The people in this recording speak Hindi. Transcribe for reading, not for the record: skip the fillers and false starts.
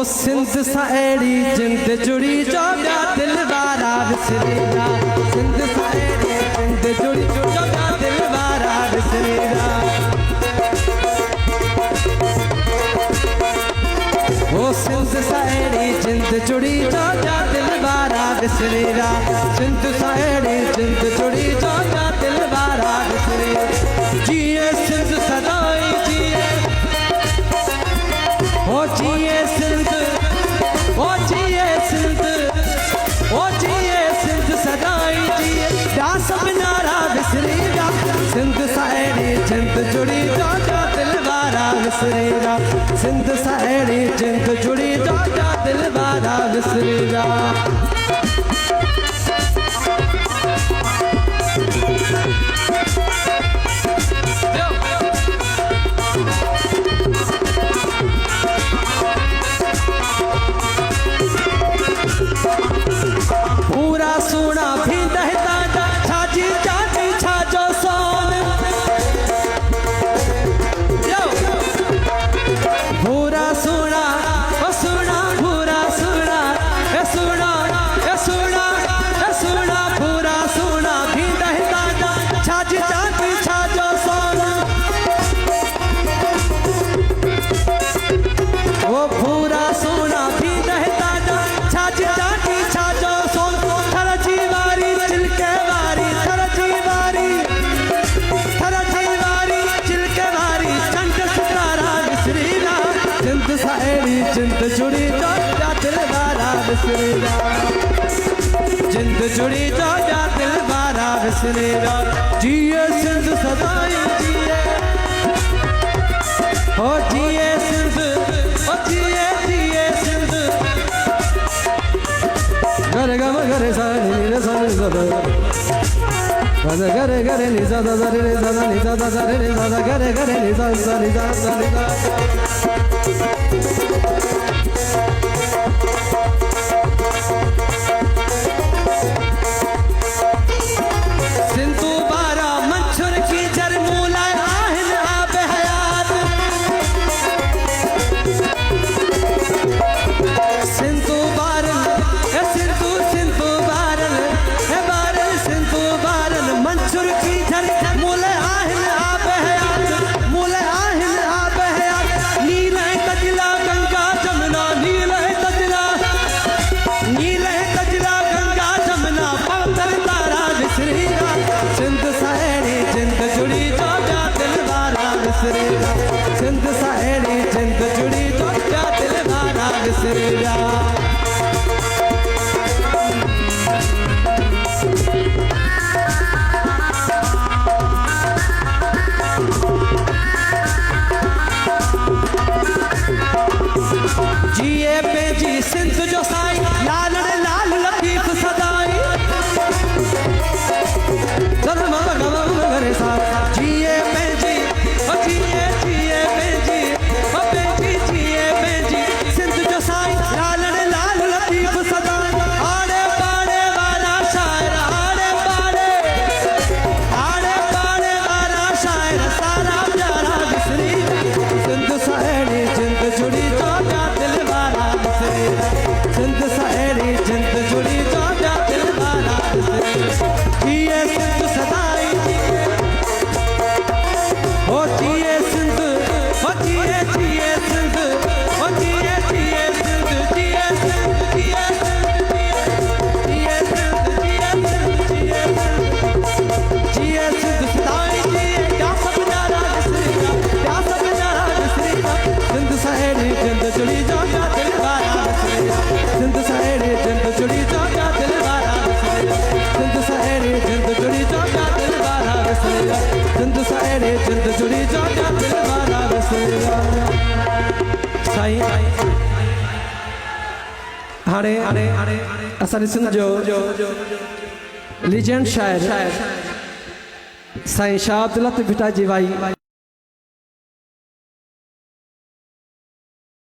सिंध साड़ी जिंद जुड़ी जो प्या दिल वारा विसरेगा सिंध साड़ी जिंद जुड़ी जो प्या दिल वारा विसरेगा सिंध साड़ी जिंद जुड़ी जो प्या दिल वारा विसरेगा सिंध साड़ी जिंद जुड़ी जो प्या दिल वारा विसरेगा जिए सिंध सदाई जिए ओ जिए सिंध ओ जिए सिंध ओ जिए सिंध सदाई जिए प्यास बिनारा विसरेगा सिंध साड़ी जिंद जुड़ी जो दिल वारा विसरेगा सिंध साड़ी जिंद जुड़ी जो दिल वारा विसरेगा पूरा सोना भी दहता छाजी चाची छाजो सोन पूरा सोना ओ सोना पूरा सोना ए सोना ए सोना ए सोना पूरा सोना भी दहता छाजी चाची छाजो सोन वो पूरा सोना भी दहता छाजी चाची छाजो जिंद जुड़ी जो दिल वारा विसरेगा जिंद जुड़ी जो दिल वारा विसरेगा जिए सिंध सदाई जिए हो जिए सिंध ओ जिए जिए सिंध गरे गम गरे सा नि रे सा नि सा दा गरे गरे नि सा दा रे रे सा दा नि सा दा रे रे सा दा गरे गरे नि सा सा नि सा सा नि सा सिंधु बारा मंछुर की जरमूला आहन आब हयात सिंधु बारन सिंधु सिंधु बारन है बारन सिंधु बारन मंछुर की जरमूला आहन आब हयात मूला आहन आब हयात नील है कजला गंगा जमुना नील है कजला गंगा जमुना पवित्र तारा विसरेगा सिंध साड़ी जिंद जुड़ी जो दिल वारा विसरेगा सिंध साड़ी जिंद जुड़ी जो दिल वारा विसरेगा जिए बेजी सिंध जो साई लाल लाल लतीफ सदाई जिए बेजी ओ जिए जिए बेजी ओ बेजी जिए बेजी सिंध जो साई लाल लाल लतीफ सदाई आड़े पाड़े वाला शायर आड़े पाड़े वाला शायर सारा प्यारा विसरेगा सिंध साड़ी जिंद जुड़ी जो दिल वारा विसरेगा सिंध साड़ी जिंद जुड़ी जो दिल वारा विसरेगा जिए सिंध सदाई ओ जिए सिंध ओ जिए जिए सिंध ओ जिए जिए सिंध जिए सिंध जिए सिंध जिए सिंध जिए सिंध जिए सिंध जिए सिंध सदाई जिए क्या सब नारा विसरेगा क्या सब नारा विसरेगा सिंध साड़ी जिंद जुड़ी जो दिल वारा विसरेगा सिंध साड़ी जिंद जुड़ी जो दिल वारा विसरेगा सिंध साड़ी जिंद जुड़ी जो दिल वारा विसरेगा सिंध साड़ी जिंद जुड़ी जो दिल वारा विसरेगा साईं हाणे असांजे सिंध जो लीजेंड शायर साईं शाह अब्दुल लतीफ़ भिटा जी भाई